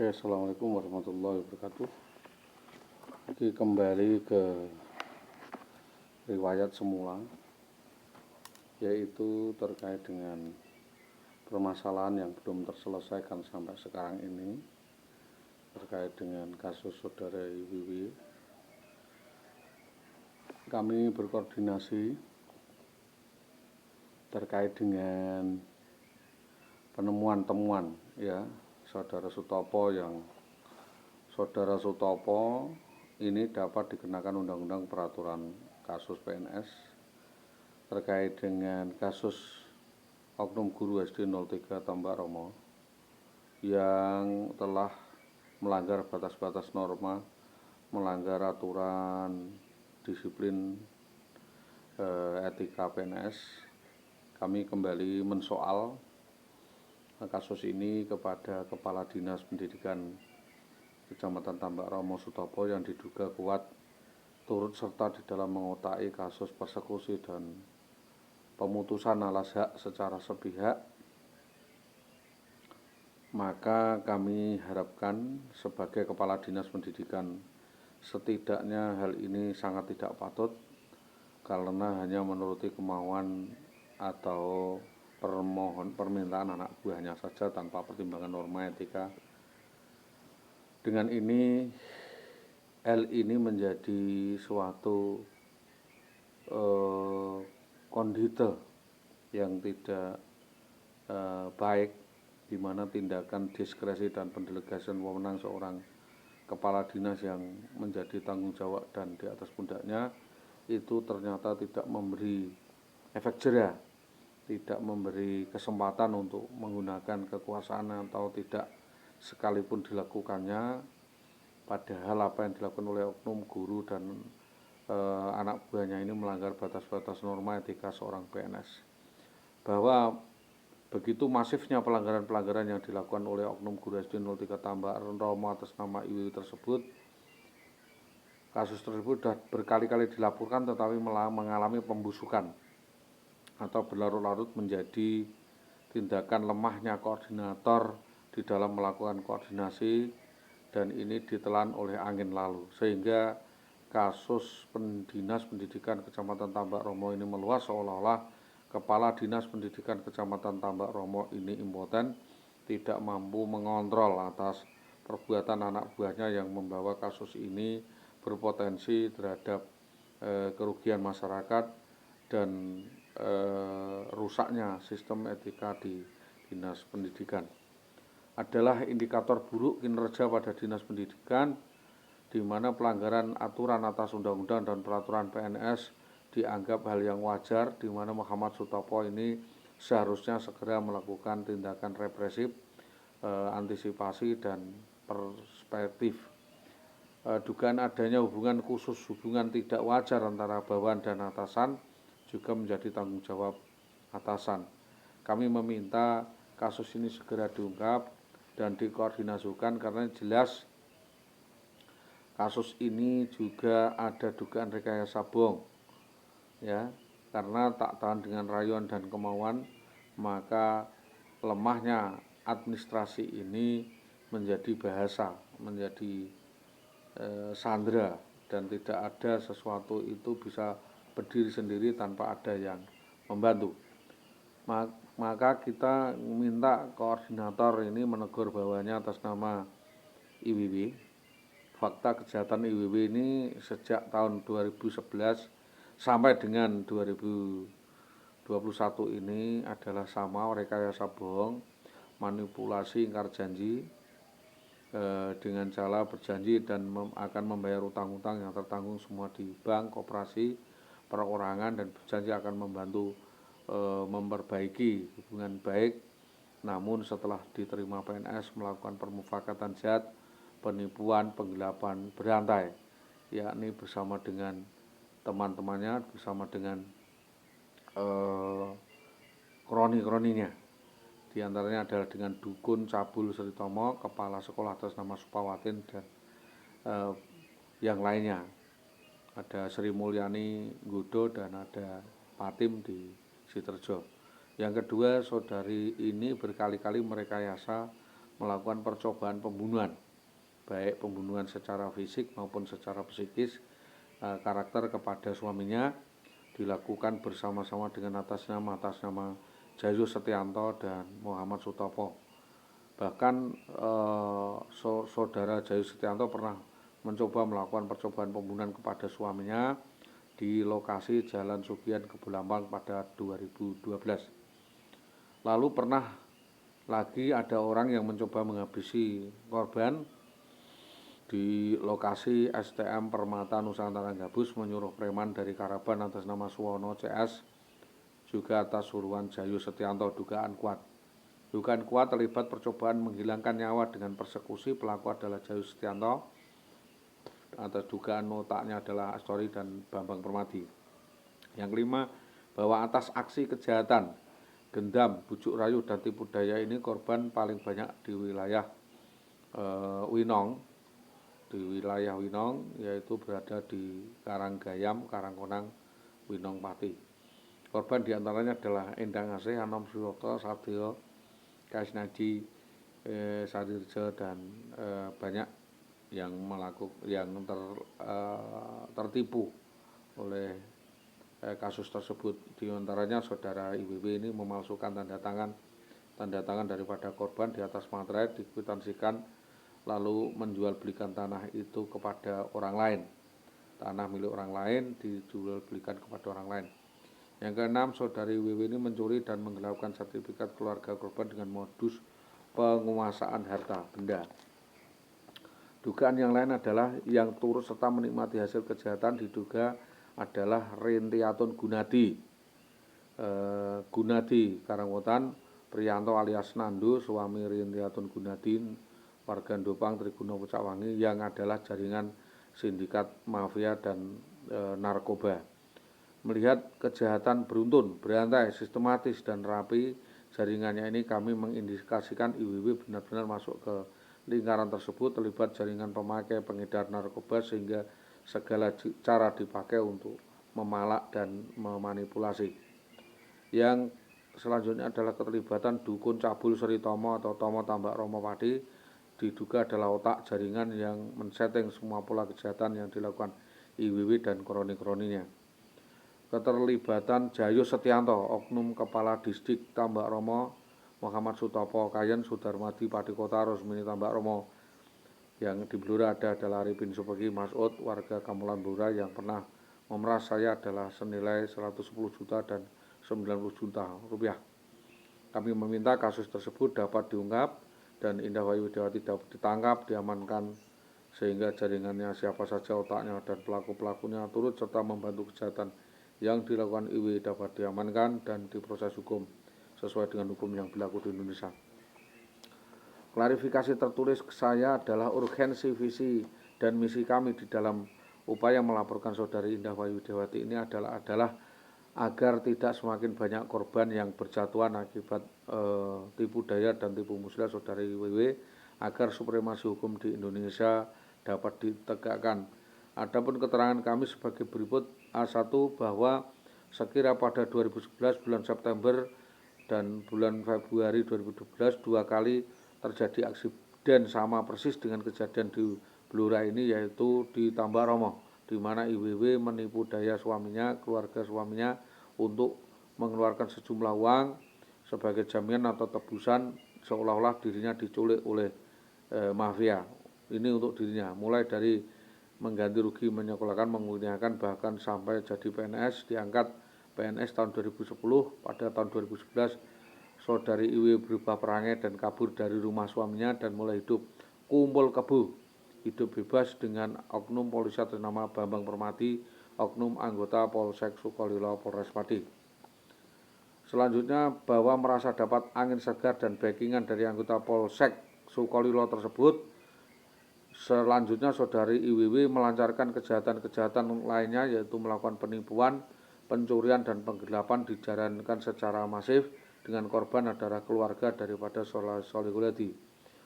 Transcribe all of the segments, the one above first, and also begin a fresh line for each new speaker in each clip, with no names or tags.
Oke, assalamualaikum warahmatullahi wabarakatuh. Ini kembali ke riwayat semula, yaitu terkait dengan permasalahan yang belum terselesaikan sampai sekarang ini, terkait dengan kasus saudara Wiwi. Kami berkoordinasi terkait dengan penemuan-temuan ya saudara Sutopo ini dapat dikenakan Undang-Undang Peraturan Kasus PNS terkait dengan kasus Oknum Guru SD 03 Tambak Romo yang telah melanggar batas-batas norma, melanggar aturan disiplin etika PNS. Kami kembali mensoal kasus ini kepada Kepala Dinas Pendidikan Kecamatan Tambak Romo Sutopo yang diduga kuat turut serta di dalam mengotai kasus persekusi dan pemutusan alas hak secara sepihak. Maka kami harapkan sebagai Kepala Dinas Pendidikan, setidaknya hal ini sangat tidak patut karena hanya menuruti kemauan atau permintaan anak buahnya saja tanpa pertimbangan norma etika. Dengan ini, L ini menjadi suatu kondite yang tidak baik, di mana tindakan diskresi dan pendelegasian wewenang seorang kepala dinas yang menjadi tanggung jawab dan di atas pundaknya itu ternyata tidak memberi efek jera, tidak memberi kesempatan untuk menggunakan kekuasaan atau tidak sekalipun dilakukannya, padahal apa yang dilakukan oleh oknum guru dan anak buahnya ini melanggar batas-batas norma etika seorang PNS. Bahwa begitu masifnya pelanggaran-pelanggaran yang dilakukan oleh oknum guru SD 03 Tambak Romo atas nama IWW tersebut, kasus tersebut sudah berkali-kali dilaporkan tetapi mengalami pembusukan atau berlarut-larut menjadi tindakan lemahnya koordinator di dalam melakukan koordinasi, dan ini ditelan oleh angin lalu sehingga kasus Dinas Pendidikan Kecamatan Tambak Romo ini meluas seolah-olah Kepala Dinas Pendidikan Kecamatan Tambak Romo ini impoten, tidak mampu mengontrol atas perbuatan anak buahnya yang membawa kasus ini berpotensi terhadap kerugian masyarakat dan rusaknya sistem etika di Dinas Pendidikan. Adalah indikator buruk kinerja pada Dinas Pendidikan, di mana pelanggaran aturan atas undang-undang dan peraturan PNS dianggap hal yang wajar, di mana Muhammad Sutopo ini seharusnya segera melakukan tindakan represif, antisipasi dan perspektif. Dugaan adanya hubungan khusus, hubungan tidak wajar antara bawahan dan atasan juga menjadi tanggung jawab atasan. Kami meminta kasus ini segera diungkap dan dikoordinasikan karena jelas kasus ini juga ada dugaan rekayasa bohong, ya, karena tak tahan dengan rayuan dan kemauan, maka lemahnya administrasi ini menjadi bahasa, menjadi sandera, dan tidak ada sesuatu itu bisa berdiri sendiri tanpa ada yang membantu. Maka kita minta koordinator ini menegur bawahannya atas nama IWW. Fakta kejahatan IWW ini sejak tahun 2011 sampai dengan 2021 ini adalah sama, rekayasa bohong, manipulasi, ingkar janji, dengan cara berjanji dan akan membayar utang-utang yang tertanggung semua di bank, koperasi, perorangan, dan berjanji akan membantu memperbaiki hubungan baik. Namun setelah diterima PNS melakukan permufakatan jahat, penipuan, penggelapan berantai, yakni bersama dengan teman-temannya, bersama dengan kroni-kroninya. Di antaranya adalah dengan Dukun Cabul Sritomo, kepala sekolah atas nama Supawatin, dan yang lainnya. Ada Sri Mulyani Gudo dan ada Patim di Siterjo. Yang kedua, saudari ini berkali-kali merekayasa melakukan percobaan pembunuhan, baik pembunuhan secara fisik maupun secara psikis karakter kepada suaminya, dilakukan bersama-sama dengan atas nama Jayo Setianto dan Muhammad Sutopo. Bahkan saudara Jayo Setianto pernah mencoba melakukan percobaan pembunuhan kepada suaminya di lokasi Jalan Sugian Kebulambang pada 2012. Lalu pernah lagi ada orang yang mencoba menghabisi korban di lokasi STM Permata Nusantara Gabus, menyuruh preman dari Karaban atas nama Suwono CS juga atas suruhan Jayo Setianto. Dugaan kuat terlibat percobaan menghilangkan nyawa dengan persekusi. Pelaku adalah Jayo Setianto, atas dugaan otaknya adalah Astori dan Bambang Permadi. Yang kelima, bahwa atas aksi kejahatan, dendam, bujuk rayu, dan tipu daya ini korban paling banyak di wilayah Winong, yaitu berada di Karanggayam, Karangkonang, Winong Pati. Korban diantaranya adalah Endang Asih, Anom Suyoto, Satrio, Kasnadi, Sadirjo, dan banyak yang tertipu oleh kasus tersebut. Di antaranya saudara IWW ini memalsukan tanda tangan daripada korban di atas materai, dikwitansikan, lalu menjual belikan tanah itu kepada orang lain. Tanah milik orang lain dijual belikan kepada orang lain. Yang keenam, saudari WW ini mencuri dan menggelapkan sertifikat keluarga korban dengan modus penguasaan harta benda. Dugaan yang lain adalah yang turut serta menikmati hasil kejahatan diduga adalah Rintiatun Gunadi, Karangwotan, Priyanto alias Nando, suami Rintiatun Gunadi, warga Ndopang, Triguno, Pucakwangi, yang adalah jaringan sindikat mafia dan narkoba. Melihat kejahatan beruntun, berantai, sistematis, dan rapi jaringannya ini, kami mengindikasikan IWW benar-benar masuk ke lingkaran tersebut, terlibat jaringan pemakai pengedar narkoba, sehingga segala cara dipakai untuk memalak dan memanipulasi. Yang selanjutnya adalah keterlibatan Dukun Cabul Sri Tomo atau Tomo Tambak Romo Padi, diduga adalah otak jaringan yang men-setting semua pola kejahatan yang dilakukan IWW dan kroni-kroninya. Keterlibatan Jayo Setianto, oknum Kepala Distrik Tambak Romo, Muhammad Sutopo, Kayen, Sudarmadi, Padikota, Rosmini Tambak Romo. Yang di Blora adalah Arifin Supegi Masud, warga Kamulan Blora, yang pernah memeras saya adalah senilai 110 juta dan 90 juta rupiah. Kami meminta kasus tersebut dapat diungkap dan Indah Wayu Widiawati dapat ditangkap, diamankan, sehingga jaringannya, siapa saja otaknya dan pelaku-pelakunya turut serta membantu kejahatan yang dilakukan IW dapat diamankan dan diproses hukum sesuai dengan hukum yang berlaku di Indonesia. Klarifikasi tertulis saya adalah urgensi visi dan misi kami di dalam upaya melaporkan saudari Indah Wayu Widiawati ini adalah agar tidak semakin banyak korban yang berjatuhan akibat tipu daya dan tipu muslihat saudari WW, agar supremasi hukum di Indonesia dapat ditegakkan. Adapun keterangan kami sebagai berikut. A1, bahwa sekira pada 2011 bulan September dan bulan Februari 2012 dua kali terjadi aksiden sama persis dengan kejadian di Blora ini, yaitu di Tambak Romo, di mana IWW menipu daya suaminya, keluarga suaminya, untuk mengeluarkan sejumlah uang sebagai jaminan atau tebusan seolah-olah dirinya diculik oleh mafia. Ini untuk dirinya, mulai dari mengganti rugi, menyekolahkan, menguliakan, bahkan sampai jadi PNS, diangkat PNS tahun 2010. Pada tahun 2011 saudari Iwi berubah perangai dan kabur dari rumah suaminya dan mulai hidup kumpul kebo, hidup bebas dengan oknum polisi atas nama Bambang Permati, oknum anggota Polsek Sukolilo, Polres Pati. Selanjutnya, bahwa merasa dapat angin segar dan backingan dari anggota Polsek Sukolilo tersebut, selanjutnya saudari IWW melancarkan kejahatan-kejahatan lainnya, yaitu melakukan penipuan, pencurian, dan penggelapan dijalankan secara masif dengan korban adalah keluarga daripada Solihuledi.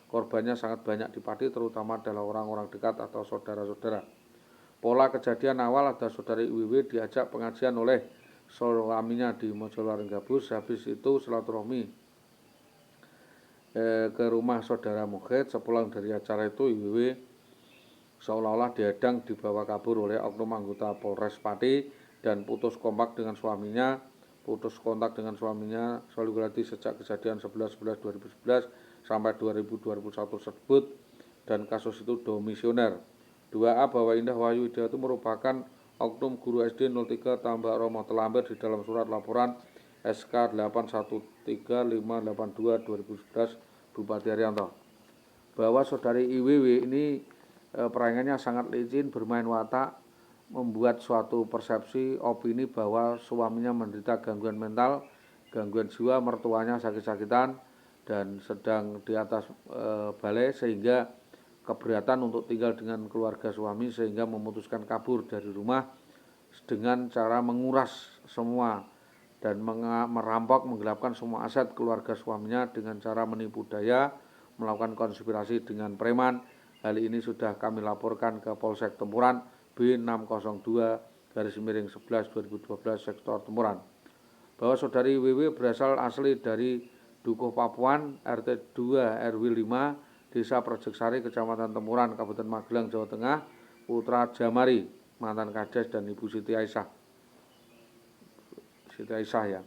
Korbannya sangat banyak di Pati, terutama adalah orang-orang dekat atau saudara-saudara. Pola kejadian awal ada saudari IWW diajak pengajian oleh suaminya di Mojolaring Gabus, habis itu silaturahmi ke rumah saudara Mukhid. Sepulang dari acara itu IWW seolah-olah dihadang dibawa kabur oleh oknum anggota Polres Pati dan putus kontak dengan suaminya Solidarity sejak kejadian 11/11/2011 sampai 2000-2001 tersebut, dan kasus itu domisioner. 2A bahwa Indah Wahyu Widiawati merupakan oknum guru SD 03 Tambak Romo Telambir di dalam surat laporan SK 813582/2011 Bupati Haryanto, bahwa saudari IWW ini peraingannya sangat licin, bermain watak, membuat suatu persepsi opini bahwa suaminya menderita gangguan mental, gangguan jiwa, mertuanya sakit-sakitan dan sedang di atas balai, sehingga keberatan untuk tinggal dengan keluarga suami, sehingga memutuskan kabur dari rumah dengan cara menguras semua dan merampok, menggelapkan semua aset keluarga suaminya dengan cara menipu daya, melakukan konspirasi dengan preman. Hal ini sudah kami laporkan ke Polsek Tempuran B602/11/2012 Sektor Tempuran, bahwa saudari WW berasal asli dari Dukuh Papuan, RT 2 RW 5, Desa Projeksari, Kecamatan Tempuran, Kabupaten Magelang, Jawa Tengah, putra Jamari, mantan Kades, dan Ibu Siti Aisyah ya.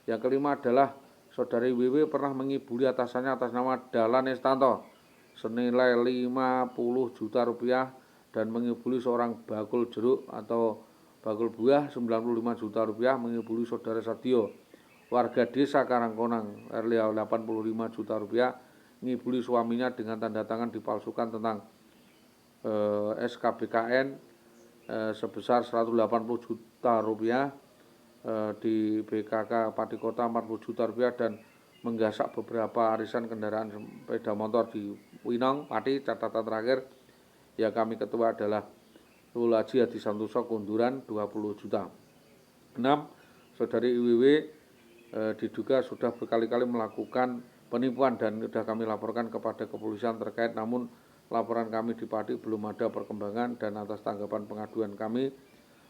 Yang kelima adalah saudari WW pernah mengibuli atasannya atas nama Dahlan Istanto senilai 50 juta rupiah dan mengibuli seorang bakul jeruk atau bakul buah 95 juta rupiah, mengibuli saudara Sadio warga desa Karangkonang RL 85 juta rupiah, mengibuli suaminya dengan tanda tangan dipalsukan tentang SKBKN sebesar 180 juta rupiah, di BKK Pati Kota 40 juta rupiah, dan menggasak beberapa arisan kendaraan sepeda motor di Winong, Pati. Catatan terakhir yang kami ketua adalah Lul Haji Hadi Santoso Kunduran 20 juta. 6. Saudari IWW diduga sudah berkali-kali melakukan penipuan dan sudah kami laporkan kepada kepolisian terkait, namun laporan kami di Pati belum ada perkembangan, dan atas tanggapan pengaduan kami,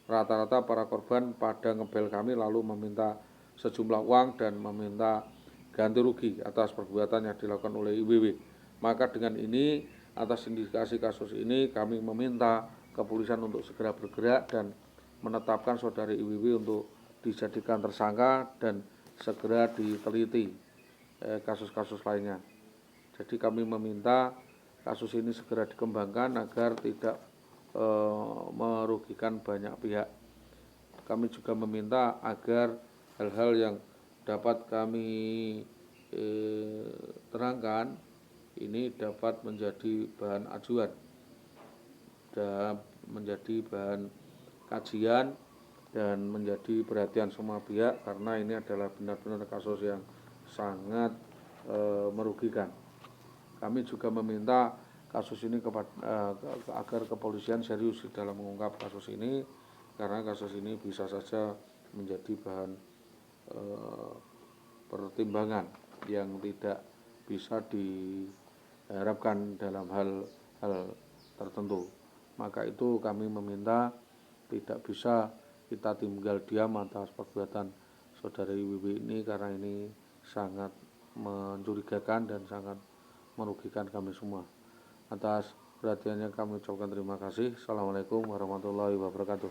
rata-rata para korban pada ngebel kami lalu meminta sejumlah uang dan meminta ganti rugi atas perbuatan yang dilakukan oleh IWW. Maka dengan ini, atas indikasi kasus ini, kami meminta kepolisian untuk segera bergerak dan menetapkan saudari IWW untuk dijadikan tersangka dan segera diteliti kasus-kasus lainnya. Jadi kami meminta kasus ini segera dikembangkan agar tidak merugikan banyak pihak. Kami juga meminta agar hal-hal yang dapat kami terangkan ini dapat menjadi bahan ajuan dan menjadi bahan kajian dan menjadi perhatian semua pihak, karena ini adalah benar-benar kasus yang sangat merugikan. Kami juga meminta kasus ini agar kepolisian serius dalam mengungkap kasus ini, karena kasus ini bisa saja menjadi bahan pertimbangan yang tidak bisa diharapkan dalam hal tertentu. Maka itu kami meminta tidak bisa kita tinggal diam atas perbuatan saudari WW ini, karena ini sangat mencurigakan dan sangat merugikan kami semua. Atas perhatiannya kami ucapkan terima kasih. Assalamualaikum warahmatullahi wabarakatuh.